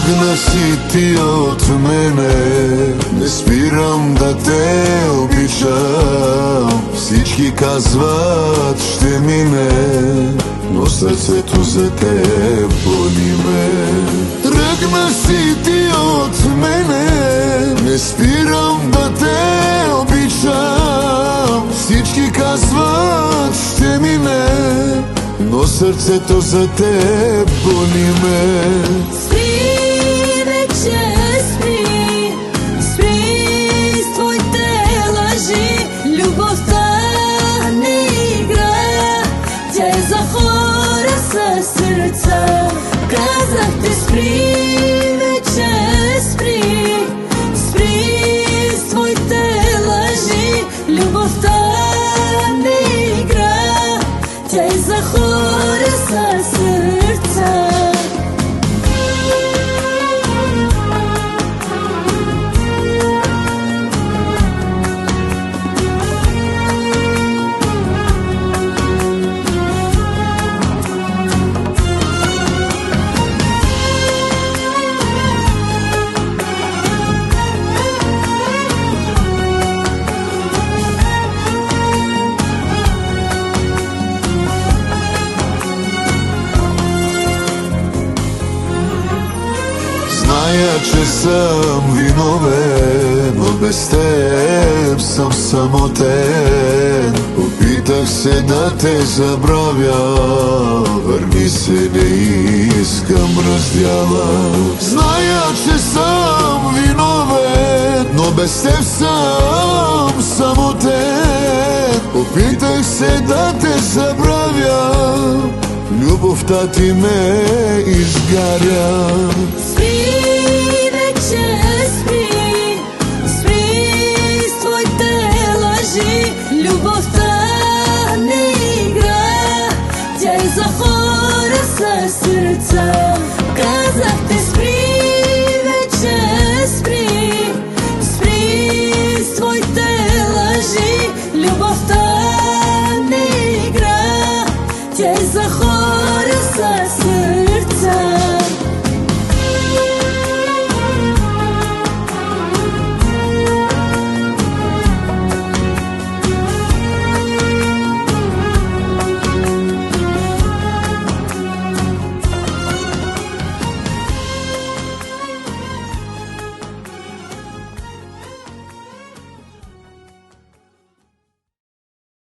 Тръгна си ти от мене, не спирам да те обичам. Всички казват ще мине, но сърцето за теб боли ме. Тръгна си ти от мене, не спирам да те обичам. Всички казват ще мине, но сърцето за теб боли ме. Спри, вече спри, спри с твоите лъжи. Любовта не игра, тя е за хора със сърца. Казах ти спри, вече спри, спри с твоите лъжи. Любовта не игра, тя е за хора със сърца. Зная, че съм виновен, но без теб съм самотен. Опитах се да те забравя, върни се, не искам раздяла. Зная, че съм виновен, но без теб съм самотен. Опитах се да те забравя, любовта ти ме изгаря.